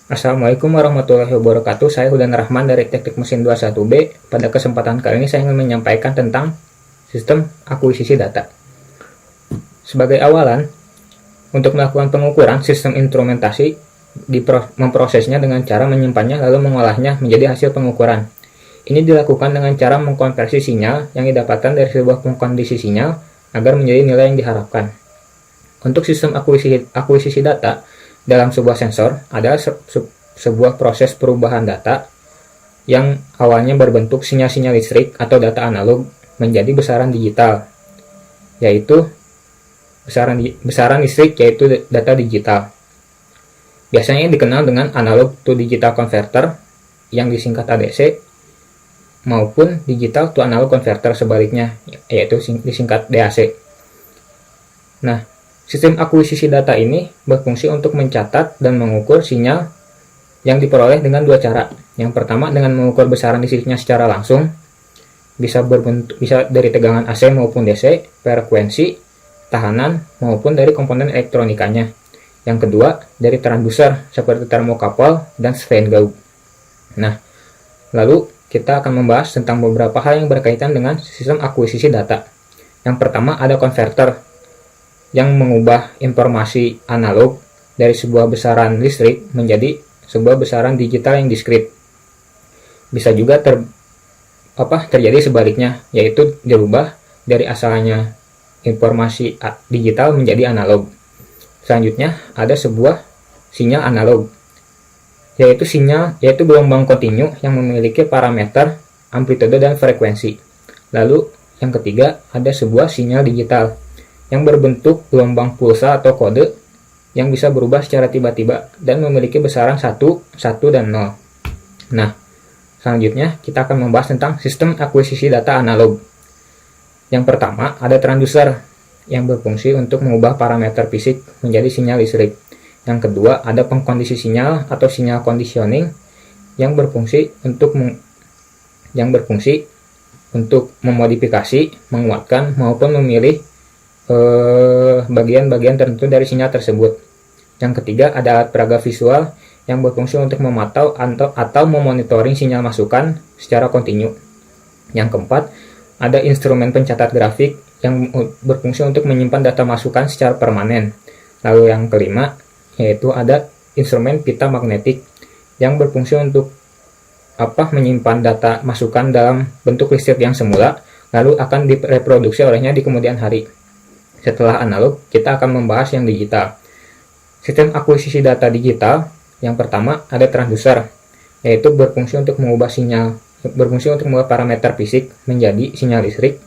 Assalamualaikum warahmatullahi wabarakatuh. Saya Hudan Rahman dari Teknik Mesin 21B. Pada kesempatan kali ini saya ingin menyampaikan tentang sistem akuisisi data. Sebagai awalan, untuk melakukan pengukuran, sistem instrumentasi memprosesnya dengan cara menyimpannya lalu mengolahnya menjadi hasil pengukuran. Ini dilakukan dengan cara mengkonversi sinyal yang didapatkan dari sebuah kondisi sinyal agar menjadi nilai yang diharapkan. Untuk sistem akuisisi data, dalam sebuah sensor, ada sebuah proses perubahan data yang awalnya berbentuk sinyal-sinyal listrik atau data analog menjadi besaran digital, yaitu besaran listrik yaitu data digital. Biasanya dikenal dengan analog to digital converter yang disingkat ADC maupun digital to analog converter sebaliknya yaitu disingkat DAC. Nah, sistem akuisisi data ini berfungsi untuk mencatat dan mengukur sinyal yang diperoleh dengan dua cara. Yang pertama dengan mengukur besaran listriknya secara langsung, bisa dari tegangan AC maupun DC, frekuensi, tahanan, maupun dari komponen elektronikanya. Yang kedua dari transducer seperti termokapel dan strain gauge. Nah, lalu kita akan membahas tentang beberapa hal yang berkaitan dengan sistem akuisisi data. Yang pertama ada konverter yang mengubah informasi analog dari sebuah besaran listrik menjadi sebuah besaran digital yang diskrit. Bisa juga terjadi sebaliknya, yaitu dirubah dari asalnya informasi digital menjadi analog. Selanjutnya ada sebuah sinyal analog, yaitu gelombang kontinu yang memiliki parameter amplitude dan frekuensi. Lalu yang ketiga ada sebuah sinyal digital yang berbentuk gelombang pulsa atau kode yang bisa berubah secara tiba-tiba dan memiliki besaran 1, 1, dan 0. Nah, selanjutnya kita akan membahas tentang sistem akuisisi data analog. Yang pertama, ada transducer yang berfungsi untuk mengubah parameter fisik menjadi sinyal listrik. Yang kedua, ada pengkondisi sinyal atau sinyal conditioning yang berfungsi untuk memodifikasi, menguatkan, maupun memilih bagian-bagian tertentu dari sinyal tersebut. Yang ketiga ada alat peraga visual yang berfungsi untuk memantau atau memonitoring sinyal masukan secara kontinu. Yang keempat ada instrumen pencatat grafik yang berfungsi untuk menyimpan data masukan secara permanen. Lalu yang kelima yaitu ada instrumen pita magnetik yang berfungsi untuk menyimpan data masukan dalam bentuk listrik yang semula lalu akan direproduksi olehnya di kemudian hari. Setelah analog, kita akan membahas yang digital. Sistem akuisisi data digital, yang pertama ada transducer, yaitu berfungsi untuk mengubah parameter fisik menjadi sinyal listrik.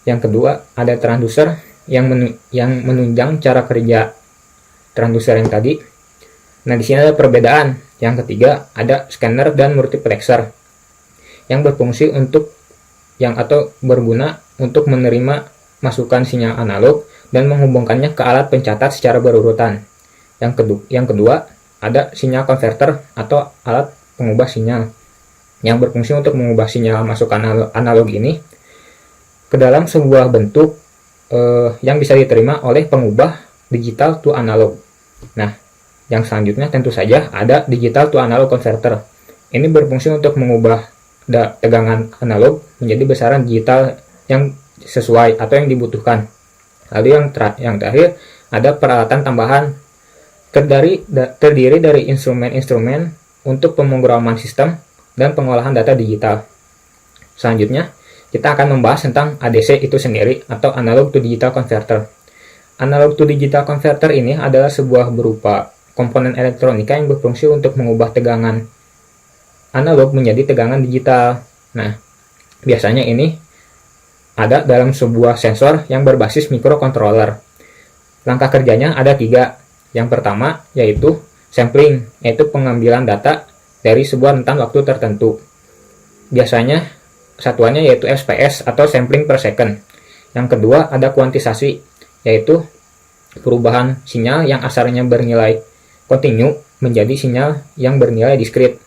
Yang kedua ada transducer yang menunjang cara kerja transducer yang tadi. Nah, di sini ada perbedaan. Yang ketiga ada scanner dan multiplexer yang berfungsi berguna untuk menerima masukan sinyal analog dan menghubungkannya ke alat pencatat secara berurutan. Yang kedua ada sinyal converter atau alat pengubah sinyal yang berfungsi untuk mengubah sinyal masukan analog ini ke dalam sebuah bentuk yang bisa diterima oleh pengubah digital to analog. Nah, yang selanjutnya tentu saja ada digital to analog converter. Ini berfungsi untuk mengubah tegangan analog menjadi besaran digital yang sesuai atau yang dibutuhkan. Lalu yang terakhir ada peralatan tambahan terdiri dari instrumen-instrumen untuk pemrograman sistem dan pengolahan data digital. Selanjutnya kita akan membahas tentang ADC itu sendiri atau analog to digital converter. Analog to digital converter ini adalah sebuah berupa komponen elektronika yang berfungsi untuk mengubah tegangan analog menjadi tegangan digital. Nah, biasanya ini ada dalam sebuah sensor yang berbasis microcontroller. Langkah kerjanya ada 3. Yang pertama yaitu sampling, yaitu pengambilan data dari sebuah rentan waktu tertentu. Biasanya satuannya yaitu FPS atau sampling per second. Yang kedua ada kuantisasi, yaitu perubahan sinyal yang asalnya bernilai kontinu menjadi sinyal yang bernilai diskrit.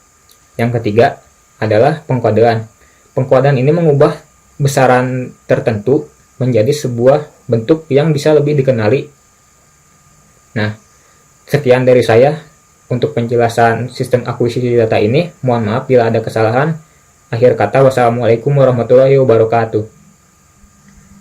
Yang ketiga adalah pengkodean. Pengkodean ini mengubah besaran tertentu menjadi sebuah bentuk yang bisa lebih dikenali. Nah, sekian dari saya. Untuk penjelasan sistem akuisisi data ini, mohon maaf bila ada kesalahan. Akhir kata, wassalamualaikum warahmatullahi wabarakatuh.